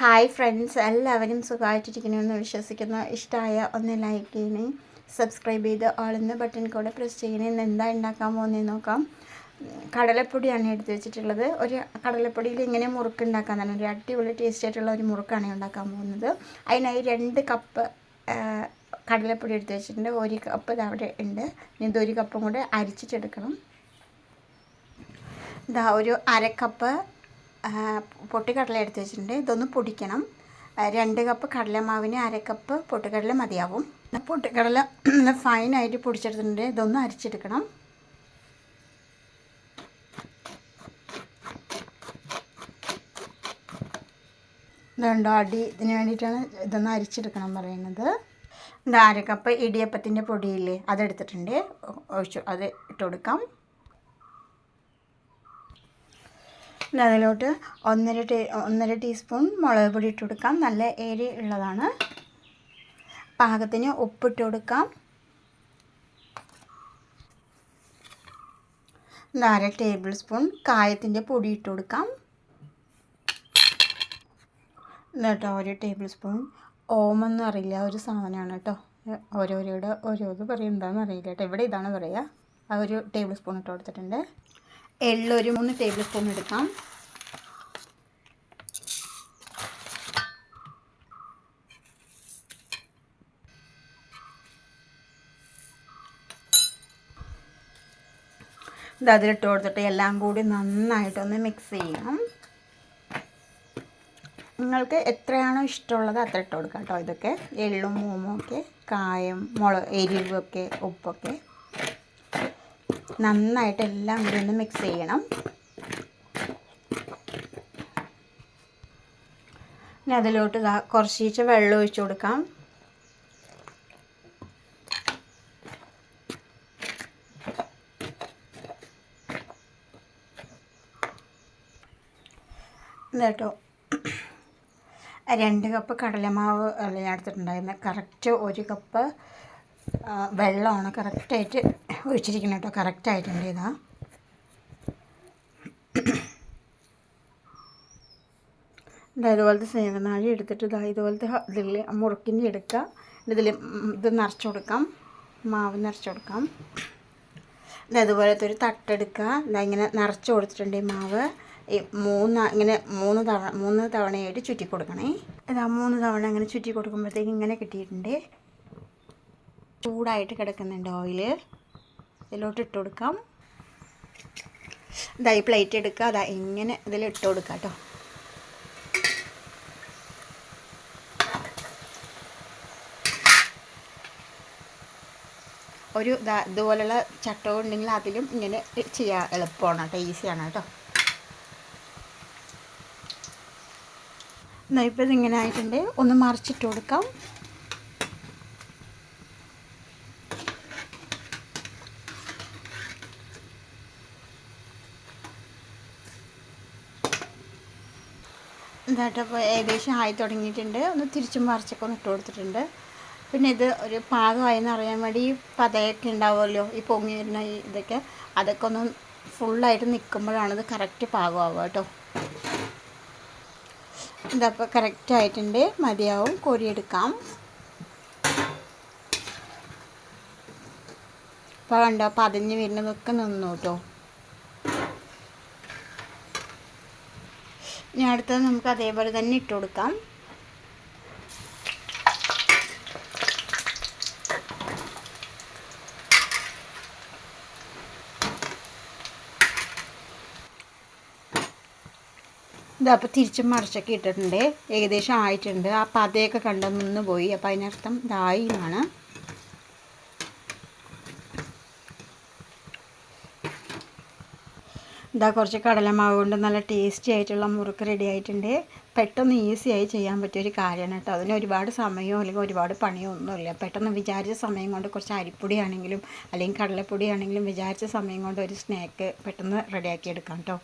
Hi friends, എല്ലാവരും സുഖമായിട്ടിരിക്കണമെന്ന് വിശ്വസിക്കുന്നു. ഇഷ്ടമായ ഒന്ന് ലൈക്ക് ചെയ്യണേ, സബ്സ്ക്രൈബ് ചെയ്ത് ഓളെന്ന ബട്ടൺ കൂടെ പ്രസ് ചെയ്യണേ. ഇന്ന് എന്താ ഉണ്ടാക്കാൻ പോകുന്നതെന്ന് നോക്കാം. കടലപ്പൊടിയാണ് എടുത്ത് വെച്ചിട്ടുള്ളത്. ഒരു കടലപ്പൊടിയിൽ ഇങ്ങനെ മുറുക്ക് ഉണ്ടാക്കാനാണ് ഒരു അടിപൊളി ടേസ്റ്റ് ആയിട്ടുള്ള ഒരു മുറുക്കാണ് ഉണ്ടാക്കാൻ പോകുന്നത്. അതിനായി 2 കപ്പ് കടലപ്പൊടി എടുത്ത് വെച്ചിട്ടുണ്ട്. 1 കപ്പ് അവിടെ ഉണ്ട്. ഇത് 1 കപ്പും കൂടെ അരിച്ചിട്ടെടുക്കണം. ഇതാ ഒരു 1/2 കപ്പ് പൊട്ടിക്കടല എടുത്ത് വെച്ചിട്ടുണ്ട്. ഇതൊന്ന് പൊടിക്കണം. 2 കപ്പ് കടലമാവിന് 1/2 കപ്പ് പൊട്ടിക്കടല മതിയാവും. പൊട്ടിക്കടല നല്ല ഫൈനായിട്ട് പൊടിച്ചെടുത്തിട്ടുണ്ട്. ഇതൊന്ന് അരിച്ചെടുക്കണം. ഇതുണ്ടോ അടി, ഇതിന് വേണ്ടിയിട്ടാണ് ഇതൊന്ന് അരിച്ചെടുക്കണം പറയുന്നത്. ഇത് 1/2 കപ്പ് ഇടിയപ്പത്തിൻ്റെ പൊടിയില്ലേ, അതെടുത്തിട്ടുണ്ട്. അത് ഇട്ട് കൊടുക്കാം. അതിലോട്ട് 1.5 ടീസ്പൂൺ മുളക് പൊടി ഇട്ട് കൊടുക്കാം. നല്ല എരി ഉള്ളതാണ്. പാകത്തിന് ഉപ്പിട്ട് കൊടുക്കാം. 1/2 ടേബിൾ സ്പൂൺ കായത്തിൻ്റെ പൊടി ഇട്ട് കൊടുക്കാം. എന്നിട്ടോ 1 ടേബിൾ സ്പൂൺ ഓമെന്ന് അറിയില്ല, ഒരു സാധനമാണ് കേട്ടോ. ഓരോരോടെ ഓരോത് പറയും, എന്താണെന്ന് അറിയില്ല കേട്ടോ. ഇവിടെ ഇതാണ് പറയുക. ആ 1 ടേബിൾ സ്പൂൺ ഇട്ട് കൊടുത്തിട്ടുണ്ട്. എള്ള് ഒരു 3 ടേബിൾ സ്പൂൺ എടുക്കാം. ഇത് അതിലിട്ട് കൊടുത്തിട്ട് എല്ലാം കൂടി നന്നായിട്ടൊന്ന് മിക്സ് ചെയ്യണം. നിങ്ങൾക്ക് എത്രയാണോ ഇഷ്ടമുള്ളത് അത്ര ഇട്ട് കൊടുക്കാം കേട്ടോ. ഇതൊക്കെ എള്ളും മൂമും ഒക്കെ, കായം, എരിവൊക്കെ, ഉപ്പൊക്കെ നന്നായിട്ട് എല്ലാം കൂടി ഒന്ന് മിക്സ് ചെയ്യണം. ഇനി അതിലോട്ട് കുറച്ച് വെള്ളം ഒഴിച്ച് കൊടുക്കാം. കേട്ടോ 2 കപ്പ് കടലമാവ് ഞാൻ എടുത്തിട്ടുണ്ടായിരുന്നത്. കറക്റ്റ് 1 കപ്പ് വെള്ളമാണ് കറക്റ്റായിട്ട് ഒഴിച്ചിരിക്കുന്നത് കേട്ടോ. കറക്റ്റായിട്ടുണ്ട്. ഇതുപോലത്തെ സേവനാഴി എടുത്തിട്ട് ഇതുപോലത്തെ ഇതിൽ മുറുക്കിൻ്റെ എടുക്കുക. ഇതിൽ ഇത് നിറച്ച് കൊടുക്കാം, മാവ് നിറച്ച് കൊടുക്കാം. ഇതുപോലത്തെ ഒരു തട്ടെടുക്കുക. ഇങ്ങനെ നിറച്ച് കൊടുത്തിട്ടുണ്ട് ഈ മാവ്. ഇങ്ങനെ 3 തവണയായിട്ട് ചുറ്റി കൊടുക്കണേ. 3 തവണ ഇങ്ങനെ ചുറ്റി കൊടുക്കുമ്പോഴത്തേക്ക് ഇങ്ങനെ കിട്ടിയിട്ടുണ്ട്. ചൂടായിട്ട് കിടക്കുന്നുണ്ട് ഓയിൽ. ഇതിലോട്ട് ഇട്ട് കൊടുക്കാം. ഈ പ്ലേറ്റ് എടുക്കുക. ഇങ്ങനെ ഇതിൽ ഇട്ട് കൊടുക്കുക കേട്ടോ. ഒരു ഇതുപോലുള്ള ചട്ടകം ഉണ്ടെങ്കിൽ അതിലും ഇങ്ങനെ ചെയ്യാൻ എളുപ്പമാണ് കേട്ടോ, ഈസിയാണ് കേട്ടോ. ഇപ്പോൾ ഇതിങ്ങനെ ആയിട്ടുണ്ട്. ഒന്ന് മറിച്ചിട്ട് കൊടുക്കാം. എന്നിട്ടിപ്പോൾ ഏകദേശം ആയി തുടങ്ങിയിട്ടുണ്ട്. ഒന്ന് തിരിച്ചും മറിച്ചൊക്കെ ഒന്ന് ഇട്ട് കൊടുത്തിട്ടുണ്ട്. പിന്നെ ഇത് ഒരു പാകമായെന്ന് അറിയാൻ വേണ്ടി പതയൊക്കെ ഉണ്ടാവുമല്ലോ, ഈ പൊങ്ങി വരുന്ന ഇതൊക്കെ, അതൊക്കെ ഒന്ന് ഫുള്ളായിട്ട് നിൽക്കുമ്പോഴാണ് ഇത് കറക്റ്റ് പാകമാവുക കേട്ടോ. ഇതപ്പോൾ കറക്റ്റായിട്ടുണ്ട്, മതിയാവും. കോരിയെടുക്കാം. ഇപ്പോൾ കണ്ടോ പതഞ്ഞ് വരുന്നതൊക്കെ നിന്നു കേട്ടോ. ഇനി അടുത്തത് നമുക്ക് അതേപോലെ തന്നെ ഇട്ട് കൊടുക്കാം. ഇതപ്പോൾ തിരിച്ചും മറിച്ചൊക്കെ ഇട്ടിട്ടുണ്ട്. ഏകദേശം ആയിട്ടുണ്ട്. ആ പതയൊക്കെ നിന്ന് പോയി. അപ്പോൾ അതിനർത്ഥം ഇതായി എന്നാണ്. കുറച്ച് കടലമാവ് കൊണ്ട് നല്ല ടേസ്റ്റി ആയിട്ടുള്ള മുറുക്ക് റെഡി ആയിട്ടുണ്ട്. പെട്ടെന്ന് ഈസിയായി ചെയ്യാൻ പറ്റിയൊരു കാര്യമാണ് കേട്ടോ. അതിന് ഒരുപാട് സമയമോ അല്ലെങ്കിൽ ഒരുപാട് പണിയോ ഒന്നുമില്ല. പെട്ടെന്ന് വിചാരിച്ച സമയം കൊണ്ട് കുറച്ച് അരിപ്പൊടി ആണെങ്കിലും അല്ലെങ്കിൽ കടലപ്പൊടി ആണെങ്കിലും വിചാരിച്ച സമയം കൊണ്ട് ഒരു സ്നാക്ക് പെട്ടെന്ന് റെഡിയാക്കി എടുക്കാം കേട്ടോ.